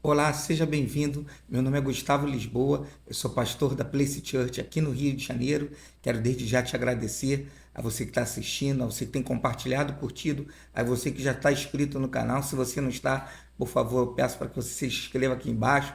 Olá, seja bem-vindo. Meu nome é Gustavo Lisboa, eu sou pastor da Place Church aqui no Rio de Janeiro. Quero desde já te agradecer a você que está assistindo, a você que tem compartilhado, curtido, a você que já está inscrito no canal. Se você não está, por favor, eu peço para que você se inscreva aqui embaixo,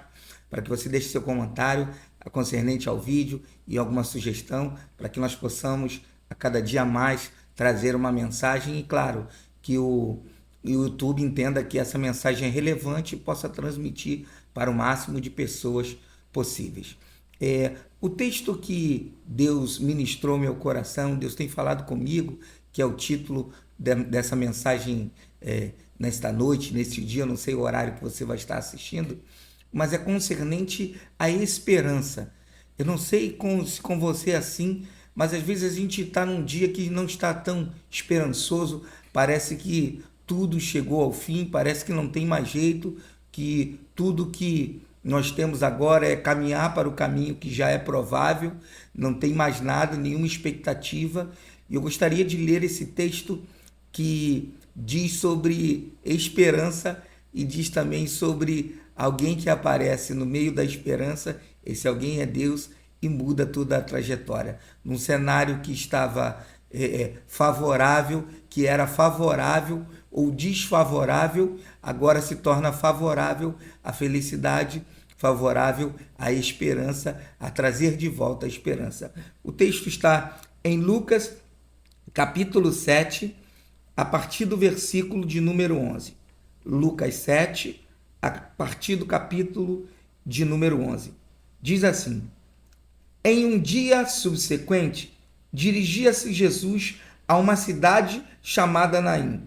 para que você deixe seu comentário concernente ao vídeo e alguma sugestão, para que nós possamos a cada dia mais trazer uma mensagem e, claro, que o YouTube entenda que essa mensagem é relevante e possa transmitir para o máximo de pessoas possíveis. O texto que Deus ministrou ao meu coração, Deus tem falado comigo, que é o título dessa mensagem nesta noite, neste dia, eu não sei o horário que você vai estar assistindo, mas é concernente à esperança. Eu não sei se com você é assim, mas às vezes a gente está num dia que não está tão esperançoso, parece que tudo chegou ao fim, parece que não tem mais jeito, que tudo que nós temos agora é caminhar para o caminho que já é provável, não tem mais nada, nenhuma expectativa. E eu gostaria de ler esse texto que diz sobre esperança e diz também sobre alguém que aparece no meio da esperança. Esse alguém é Deus e muda toda a trajetória. Num cenário que estava favorável, que era favorável ou desfavorável, agora se torna favorável à felicidade, favorável à esperança, a trazer de volta a esperança. O texto está em Lucas, capítulo 7, a partir do versículo de número 11. Lucas 7, a partir do capítulo de número 11. Diz assim: Em um dia subsequente, dirigia-se Jesus a uma cidade chamada Naim.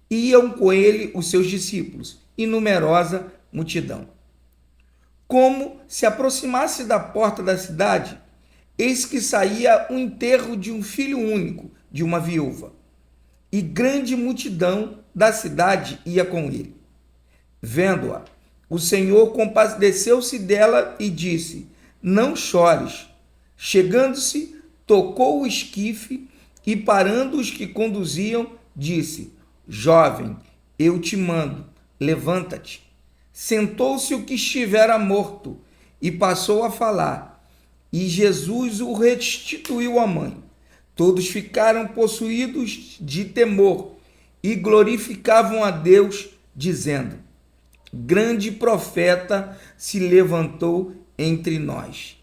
E iam com ele os seus discípulos e numerosa multidão. Como se aproximasse da porta da cidade, eis que saía o enterro de um filho único de uma viúva. E grande multidão da cidade ia com ele. Vendo-a, o Senhor compadeceu-se dela e disse: Não chores. Chegando-se, tocou o esquife e, parando os que conduziam, disse: Jovem, eu te mando, levanta-te. Sentou-se o que estivera morto e passou a falar, e Jesus o restituiu à mãe. Todos ficaram possuídos de temor e glorificavam a Deus, dizendo: Grande profeta se levantou entre nós,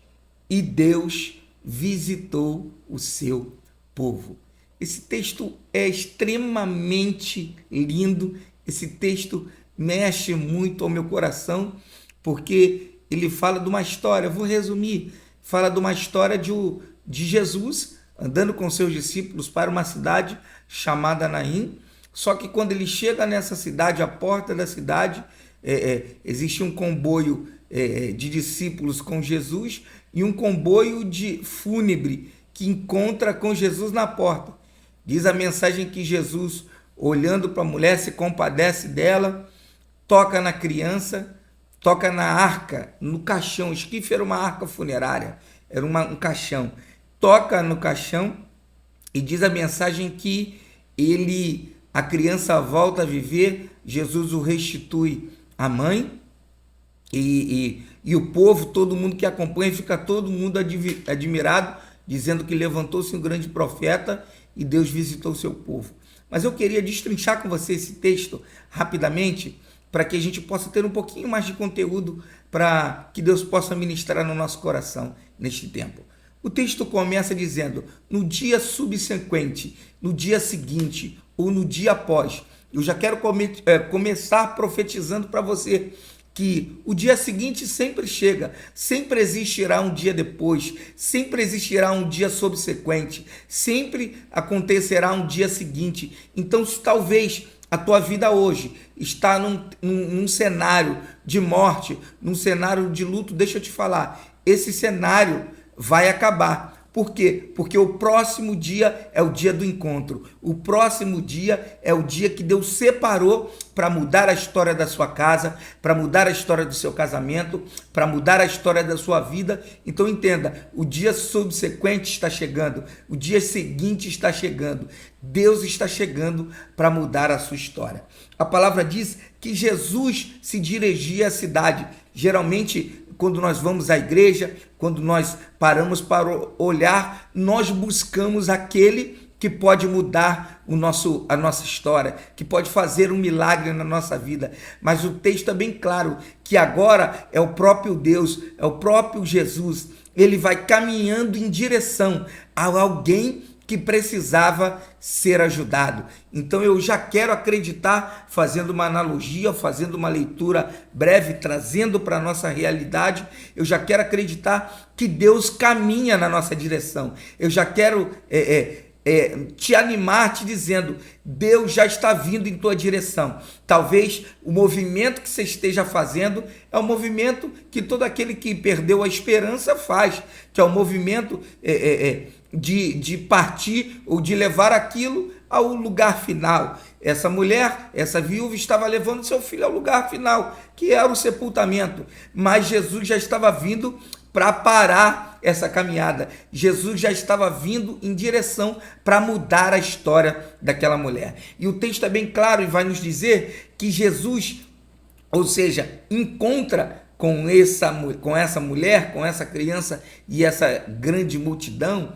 e Deus visitou o seu povo. Esse texto é extremamente lindo, esse texto mexe muito ao meu coração, porque ele fala de uma história, vou resumir, fala de uma história de Jesus andando com seus discípulos para uma cidade chamada Naim. Só que quando ele chega nessa cidade, à porta da cidade, existe um comboio de discípulos com Jesus e um comboio de fúnebre que encontra com Jesus na porta. Diz a mensagem que Jesus, olhando para a mulher, se compadece dela, toca na criança, toca na arca, no caixão. O esquife era uma arca funerária, era um caixão. Toca no caixão e diz a mensagem que a criança volta a viver, Jesus o restitui à mãe e o povo, todo mundo que acompanha, fica todo mundo admirado, dizendo que levantou-se um grande profeta e Deus visitou o seu povo. Mas eu queria destrinchar com você esse texto rapidamente, para que a gente possa ter um pouquinho mais de conteúdo, para que Deus possa ministrar no nosso coração neste tempo. O texto começa dizendo: no dia subsequente, no dia seguinte ou no dia após. Eu já quero começar profetizando para você que o dia seguinte sempre chega, sempre existirá um dia depois, sempre existirá um dia subsequente, sempre acontecerá um dia seguinte. Então, se talvez a tua vida hoje está num cenário de morte, num cenário de luto, deixa eu te falar, esse cenário vai acabar. Por quê? Porque o próximo dia é o dia do encontro. O próximo dia é o dia que Deus separou para mudar a história da sua casa, para mudar a história do seu casamento, para mudar a história da sua vida. Então entenda, o dia subsequente está chegando, o dia seguinte está chegando. Deus está chegando para mudar a sua história. A palavra diz que Jesus se dirigia à cidade. Geralmente, quando nós vamos à igreja, quando nós paramos para olhar, nós buscamos aquele que pode mudar a nossa história, que pode fazer um milagre na nossa vida. Mas o texto é bem claro que agora é o próprio Deus, é o próprio Jesus. Ele vai caminhando em direção a alguém que precisava ser ajudado. Então eu já quero acreditar, fazendo uma analogia, fazendo uma leitura breve, trazendo para a nossa realidade, eu já quero acreditar que Deus caminha na nossa direção. Eu já quero te animar, te dizendo, Deus já está vindo em tua direção. Talvez o movimento que você esteja fazendo é o movimento que todo aquele que perdeu a esperança faz, que é o movimento de partir ou de levar aquilo ao lugar final. Essa mulher, essa viúva, estava levando seu filho ao lugar final, que era o sepultamento, mas Jesus já estava vindo para parar essa caminhada. Jesus já estava vindo em direção para mudar a história daquela mulher. E o texto é bem claro e vai nos dizer que Jesus, ou seja, encontra com essa mulher, com essa criança e essa grande multidão,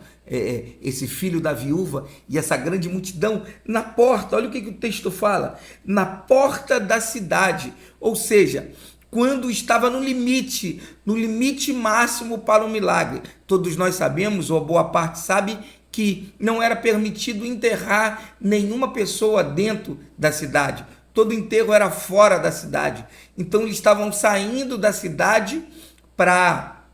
esse filho da viúva e essa grande multidão na porta. Olha o que o texto fala: na porta da cidade, ou seja, quando estava no limite máximo para o milagre. Todos nós sabemos, ou boa parte sabe, que não era permitido enterrar nenhuma pessoa dentro da cidade. Todo enterro era fora da cidade. Então eles estavam saindo da cidade para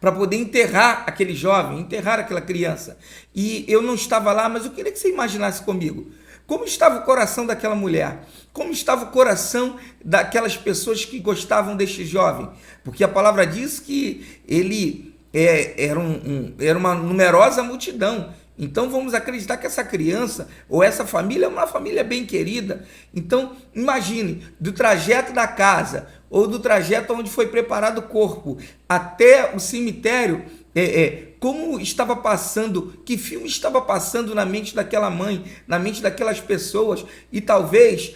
poder enterrar aquele jovem, enterrar aquela criança. E eu não estava lá, mas eu queria que você imaginasse comigo. Como estava o coração daquela mulher? Como estava o coração daquelas pessoas que gostavam deste jovem? Porque a palavra diz que ele era uma numerosa multidão. Então vamos acreditar que essa criança ou essa família é uma família bem querida. Então imagine, do trajeto da casa ou do trajeto onde foi preparado o corpo até o cemitério, como estava passando, que filme estava passando na mente daquela mãe, na mente daquelas pessoas. E talvez,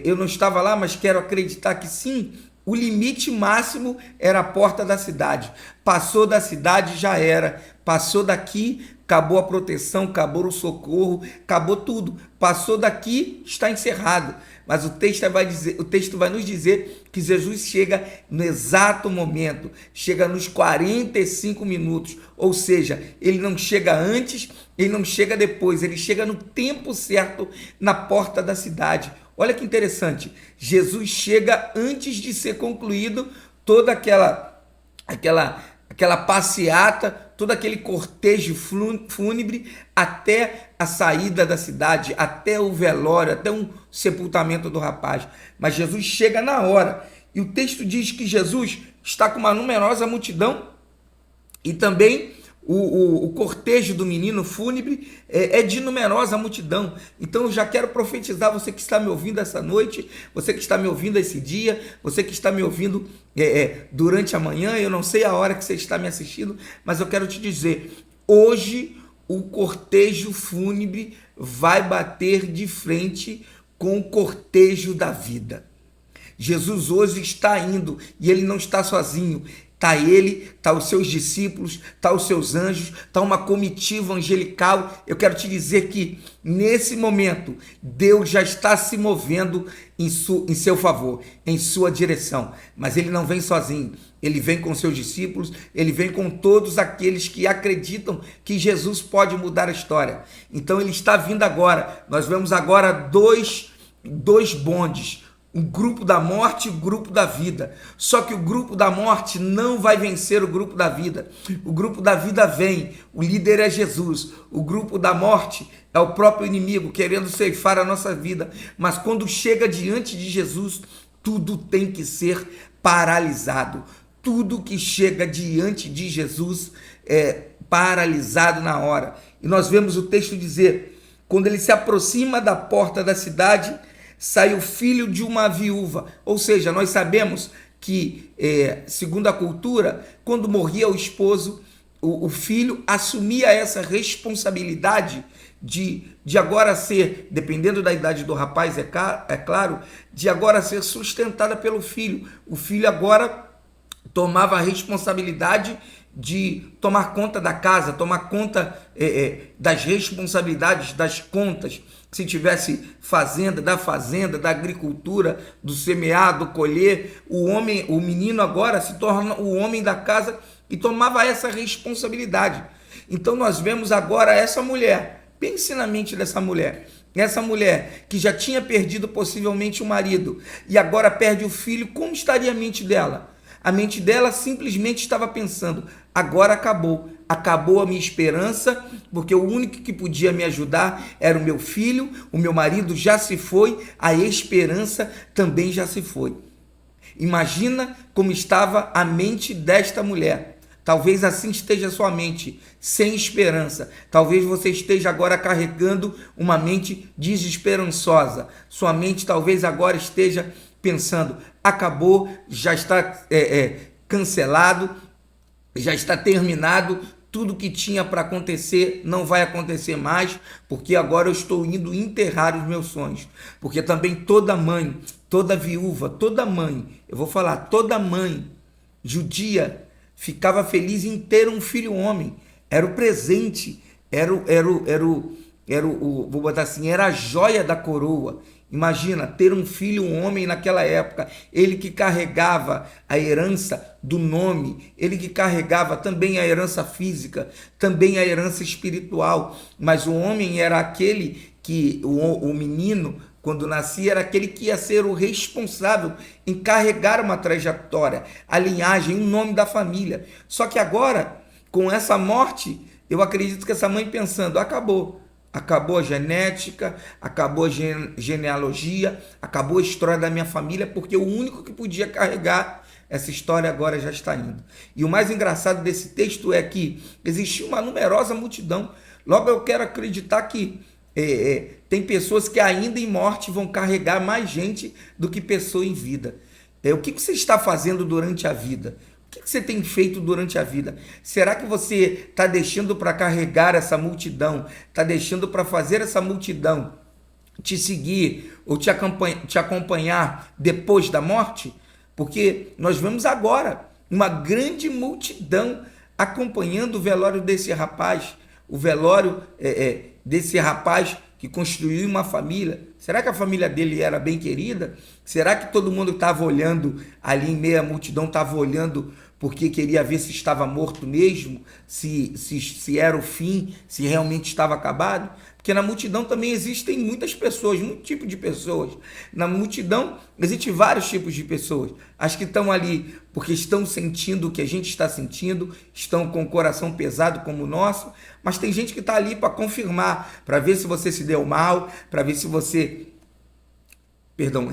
eu não estava lá, mas quero acreditar que sim, o limite máximo era a porta da cidade. Passou da cidade, já era. Passou daqui, acabou a proteção, acabou o socorro, acabou tudo. Passou daqui, está encerrado. Mas o texto vai nos dizer que Jesus chega no exato momento, chega nos 45 minutos, ou seja, ele não chega antes, ele não chega depois, ele chega no tempo certo na porta da cidade. Olha que interessante, Jesus chega antes de ser concluído toda aquela passeata, todo aquele cortejo fúnebre até a saída da cidade, até o velório, até um sepultamento do rapaz. Mas Jesus chega na hora. E o texto diz que Jesus está com uma numerosa multidão e também o cortejo do menino fúnebre é de numerosa multidão. Então eu já quero profetizar, você que está me ouvindo essa noite, você que está me ouvindo esse dia, você que está me ouvindo durante a manhã, eu não sei a hora que você está me assistindo, mas eu quero te dizer, hoje o cortejo fúnebre vai bater de frente com o cortejo da vida. Jesus hoje está indo e ele não está sozinho. Está ele, está os seus discípulos, está os seus anjos, está uma comitiva angelical. Eu quero te dizer que nesse momento Deus já está se movendo em seu favor, em sua direção. Mas ele não vem sozinho, ele vem com seus discípulos, ele vem com todos aqueles que acreditam que Jesus pode mudar a história. Então ele está vindo agora. Nós vemos agora dois bondes. O grupo da morte e o grupo da vida. Só que o grupo da morte não vai vencer o grupo da vida. O grupo da vida vem, o líder é Jesus. O grupo da morte é o próprio inimigo querendo ceifar a nossa vida. Mas quando chega diante de Jesus, tudo tem que ser paralisado. Tudo que chega diante de Jesus é paralisado na hora. E nós vemos o texto dizer, quando ele se aproxima da porta da cidade, sai o filho de uma viúva. Ou seja, nós sabemos que, segundo a cultura, quando morria o esposo, o filho assumia essa responsabilidade de agora ser, dependendo da idade do rapaz, é claro, de agora ser sustentada pelo filho. O filho agora tomava a responsabilidade de tomar conta da casa, tomar conta das responsabilidades, das contas. Se tivesse fazenda, da agricultura, do semear, do colher, o menino agora se torna o homem da casa e tomava essa responsabilidade. Então nós vemos agora essa mulher, pense na mente dessa mulher. Essa mulher que já tinha perdido possivelmente o marido e agora perde o filho, como estaria a mente dela? A mente dela simplesmente estava pensando, agora acabou a minha esperança, porque o único que podia me ajudar era o meu filho, o meu marido já se foi, a esperança também já se foi. Imagina como estava a mente desta mulher. Talvez assim esteja a sua mente, sem esperança. Talvez você esteja agora carregando uma mente desesperançosa. Sua mente talvez agora esteja pensando, acabou, já está cancelado, já está terminado, tudo que tinha para acontecer não vai acontecer mais, porque agora eu estou indo enterrar os meus sonhos. Porque também toda mãe, toda viúva, toda mãe, eu vou falar, toda mãe judia ficava feliz em ter um filho homem. Era o presente, vou botar assim, era a joia da coroa. Imagina ter um filho, um homem naquela época, ele que carregava a herança do nome, ele que carregava também a herança física, também a herança espiritual, mas o homem era aquele que, o menino, quando nascia, era aquele que ia ser o responsável em carregar uma trajetória, a linhagem, o nome da família. Só que agora, com essa morte, eu acredito que essa mãe pensando, acabou a genética, acabou a genealogia, acabou a história da minha família, porque o único que podia carregar essa história agora já está indo. E o mais engraçado desse texto é que existia uma numerosa multidão. Logo eu quero acreditar que tem pessoas que ainda em morte vão carregar mais gente do que pessoa em vida. O que você está fazendo durante a vida? O que você tem feito durante a vida? Será que você está deixando para carregar essa multidão? Está deixando para fazer essa multidão te seguir ou te acompanhar depois da morte? Porque nós vemos agora uma grande multidão acompanhando o velório desse rapaz. O velório desse rapaz que construiu uma família. Será que a família dele era bem querida? Será que todo mundo estava olhando ali em meio à multidão, estava olhando porque queria ver se estava morto mesmo, se era o fim, se realmente estava acabado? Porque na multidão também existem muitas pessoas, muito tipo de pessoas. Na multidão existem vários tipos de pessoas. As que estão ali porque estão sentindo o que a gente está sentindo, estão com o coração pesado como o nosso, mas tem gente que está ali para confirmar, para ver se você se deu mal, para ver se você,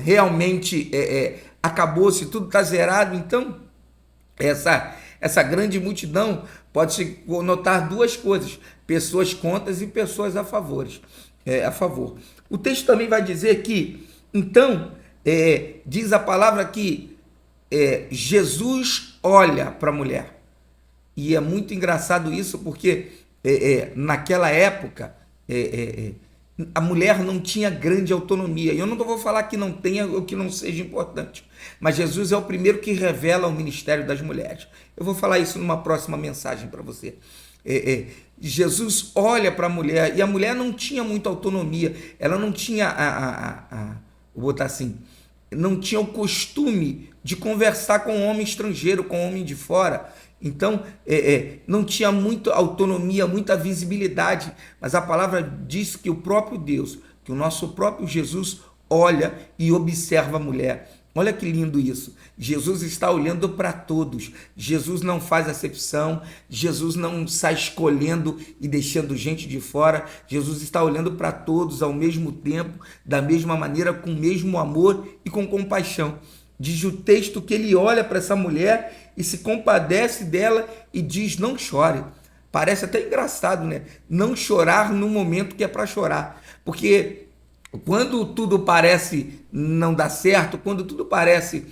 realmente acabou, se tudo está zerado. Então, essa grande multidão pode-se notar duas coisas: pessoas contas e pessoas a favor. O texto também vai dizer que, então, diz a palavra que Jesus olha para a mulher. E é muito engraçado isso, porque naquela época a mulher não tinha grande autonomia. Eu não vou falar que não tenha ou que não seja importante, mas Jesus é o primeiro que revela o ministério das mulheres. Eu vou falar isso numa próxima mensagem para você. Jesus olha para a mulher e a mulher não tinha muita autonomia. Ela não tinha vou botar assim, não tinha o costume de conversar com um homem estrangeiro, com um homem de fora. Então, não tinha muita autonomia, muita visibilidade, mas a palavra diz que o próprio Deus, que o nosso próprio Jesus olha e observa a mulher. Olha que lindo isso. Jesus está olhando para todos. Jesus não faz acepção, Jesus não sai escolhendo e deixando gente de fora. Jesus está olhando para todos ao mesmo tempo, da mesma maneira, com o mesmo amor e com compaixão. Diz o texto que ele olha para essa mulher e se compadece dela e diz: não chore. Parece até engraçado, né? Não chorar no momento que é para chorar. Porque quando tudo parece não dar certo, quando tudo parece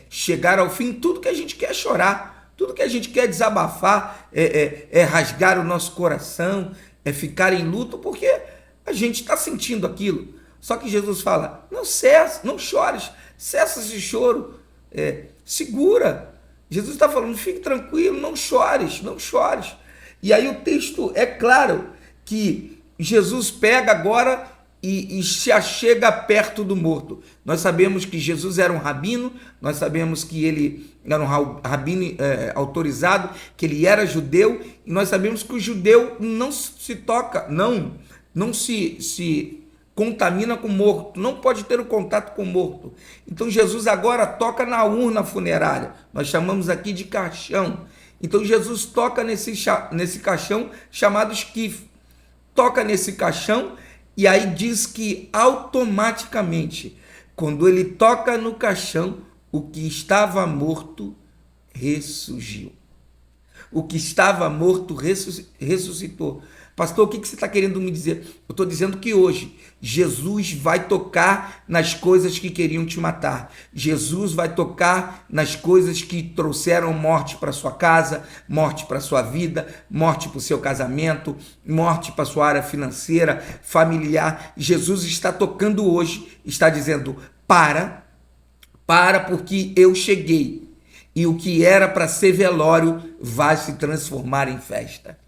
chegar ao fim, tudo que a gente quer é chorar, tudo que a gente quer desabafar, rasgar o nosso coração, é ficar em luto porque a gente está sentindo aquilo. Só que Jesus fala, não cessa, não chores, cessa esse choro, segura. Jesus está falando, fique tranquilo, não chores, não chores. E aí o texto é claro que Jesus pega agora e se achega perto do morto. Nós sabemos que Jesus era um rabino, nós sabemos que ele era um rabino autorizado, que ele era judeu, e nós sabemos que o judeu não se toca, não se contamina com o morto, não pode ter o contato com o morto. Então Jesus agora toca na urna funerária, nós chamamos aqui de caixão. Então Jesus toca nesse caixão chamado esquife, toca nesse caixão e aí diz que automaticamente, quando ele toca no caixão, o que estava morto ressurgiu. O que estava morto ressuscitou. Pastor, o que você está querendo me dizer? Eu estou dizendo que hoje Jesus vai tocar nas coisas que queriam te matar. Jesus vai tocar nas coisas que trouxeram morte para sua casa, morte para sua vida, morte para o seu casamento, morte para sua área financeira, familiar. Jesus está tocando hoje, está dizendo, para porque eu cheguei. E o que era para ser velório vai se transformar em festa.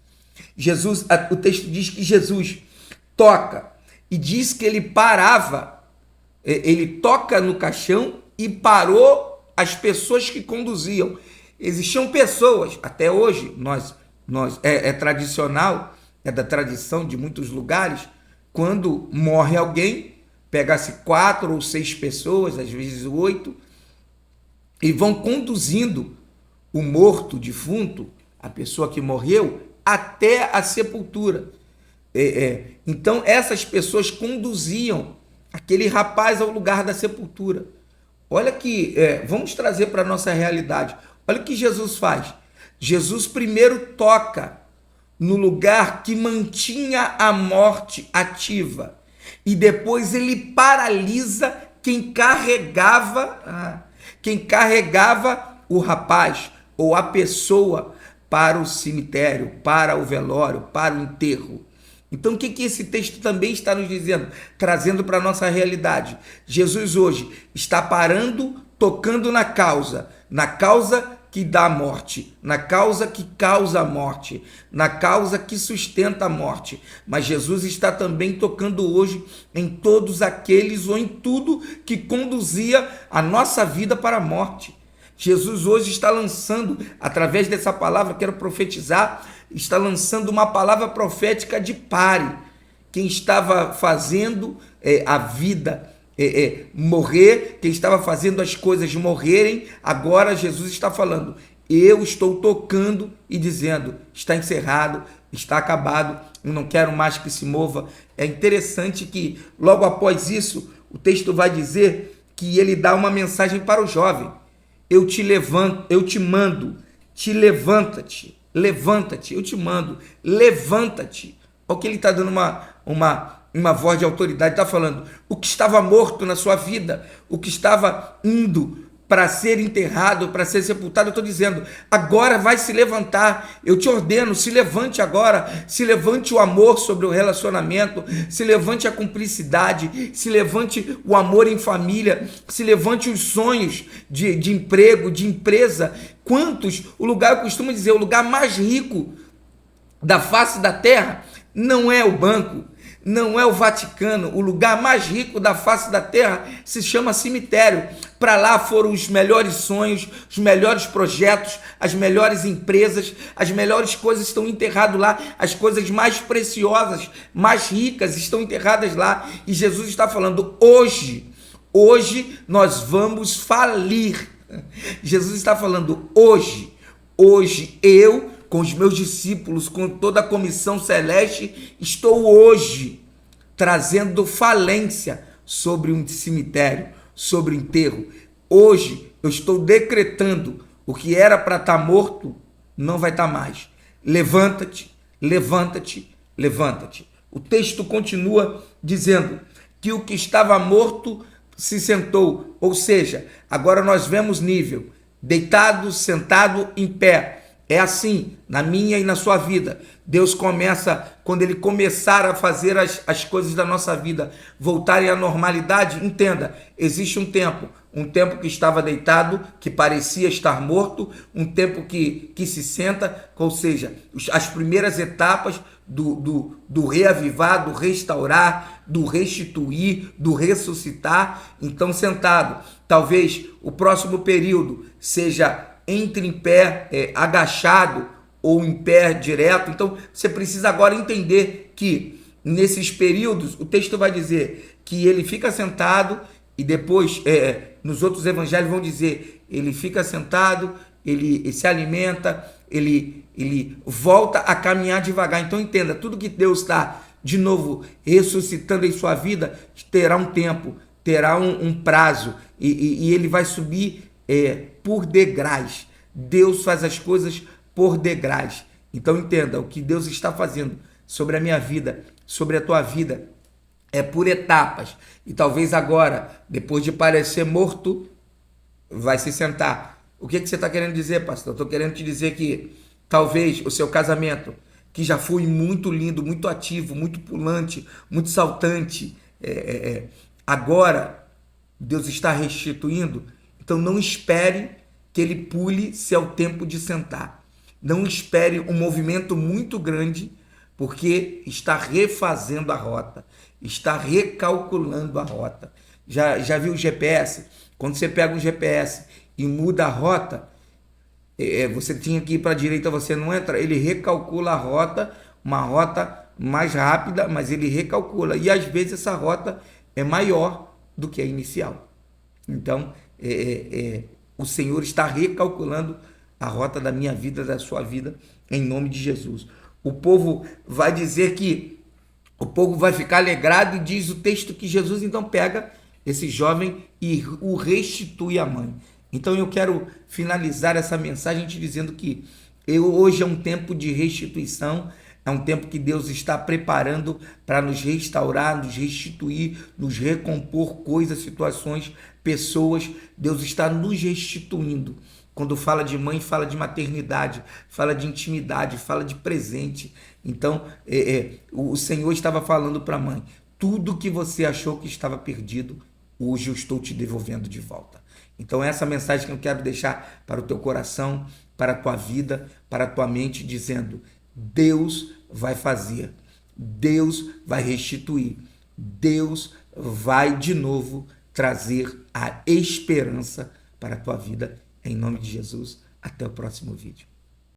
Jesus, o texto diz que Jesus toca e diz que ele parava, ele toca no caixão e parou as pessoas que conduziam. Existiam pessoas, até hoje, é tradicional, é da tradição de muitos lugares, quando morre alguém, pega-se 4 ou 6 pessoas, às vezes 8, e vão conduzindo o morto, o defunto, a pessoa que morreu, até a sepultura. Então essas pessoas conduziam aquele rapaz ao lugar da sepultura. Olha que, vamos trazer para a nossa realidade. Olha o que Jesus faz. Jesus primeiro toca no lugar que mantinha a morte ativa e depois ele paralisa quem carregava o rapaz ou a pessoa para o cemitério, para o velório, para o enterro. Então, o que esse texto também está nos dizendo? Trazendo para a nossa realidade. Jesus hoje está parando, tocando na causa que dá a morte, na causa que causa a morte, na causa que sustenta a morte. Mas Jesus está também tocando hoje em todos aqueles ou em tudo que conduzia a nossa vida para a morte. Jesus hoje está lançando, através dessa palavra, quero profetizar, está lançando uma palavra profética de pare. Quem estava fazendo a vida morrer, quem estava fazendo as coisas morrerem, agora Jesus está falando, eu estou tocando e dizendo, está encerrado, está acabado, eu não quero mais que se mova. É interessante que logo após isso, o texto vai dizer que ele dá uma mensagem para o jovem. Eu te levanto, eu te mando, levanta-te, eu te mando, levanta-te. Olha que ele está dando uma voz de autoridade, está falando, o que estava morto na sua vida, o que estava indo para ser enterrado, para ser sepultado, eu estou dizendo, agora vai se levantar, eu te ordeno, se levante agora, se levante o amor sobre o relacionamento, se levante a cumplicidade, se levante o amor em família, se levante os sonhos de emprego, de empresa. Quantos, eu costumo dizer, o lugar mais rico da face da terra não é o banco, não é o Vaticano, o lugar mais rico da face da terra se chama cemitério. Para lá foram os melhores sonhos, os melhores projetos, as melhores empresas, as melhores coisas estão enterradas lá, as coisas mais preciosas, mais ricas estão enterradas lá. E Jesus está falando, hoje nós vamos falir. Jesus está falando, hoje eu, com os meus discípulos, com toda a comissão celeste, estou hoje trazendo falência sobre um cemitério, sobre o enterro. Hoje eu estou decretando o que era para estar morto, não vai estar mais. Levanta-te, levanta-te, levanta-te. O texto continua dizendo que o que estava morto se sentou, ou seja, agora nós vemos nível, deitado, sentado, em pé. É assim, na minha e na sua vida. Deus começa, quando Ele começar a fazer as coisas da nossa vida voltarem à normalidade, entenda, existe um tempo que estava deitado, que parecia estar morto, um tempo que se senta, ou seja, as primeiras etapas do reavivar, do restaurar, do restituir, do ressuscitar. Então, sentado, talvez o próximo período seja entre em pé, agachado ou em pé direto. Então você precisa agora entender que nesses períodos o texto vai dizer que ele fica sentado e depois nos outros evangelhos vão dizer ele fica sentado, ele se alimenta, ele volta a caminhar devagar. Então entenda, tudo que Deus está de novo ressuscitando em sua vida terá um tempo, terá um prazo e ele vai subir por degraus. Deus faz as coisas por degraus. Então entenda, o que Deus está fazendo sobre a minha vida, sobre a tua vida, é por etapas. E talvez agora, depois de parecer morto, vai se sentar. O que você está querendo dizer, pastor? Eu estou querendo te dizer que talvez o seu casamento, que já foi muito lindo, muito ativo, muito pulante, muito saltante, agora Deus está restituindo. Então não espere que ele pule se é o tempo de sentar. Não espere um movimento muito grande, porque está refazendo a rota, está recalculando a rota. Já viu o GPS? Quando você pega um GPS e muda a rota, você tinha que ir para a direita, você não entra, ele recalcula a rota, uma rota mais rápida, mas ele recalcula. E às vezes essa rota é maior do que a inicial. Então, o Senhor está recalculando a rota da minha vida, da sua vida, em nome de Jesus. O povo vai dizer que o povo vai ficar alegrado, e diz o texto que Jesus então pega esse jovem e o restitui à mãe. Então eu quero finalizar essa mensagem te dizendo que hoje é um tempo de restituição. É um tempo que Deus está preparando para nos restaurar, nos restituir, nos recompor coisas, situações, pessoas. Deus está nos restituindo. Quando fala de mãe, fala de maternidade, fala de intimidade, fala de presente. Então, o Senhor estava falando para a mãe, tudo que você achou que estava perdido, hoje eu estou te devolvendo de volta. Então, essa mensagem que eu quero deixar para o teu coração, para a tua vida, para a tua mente, dizendo: Deus vai fazer, Deus vai restituir, Deus vai de novo trazer a esperança para a tua vida, em nome de Jesus. Até o próximo vídeo.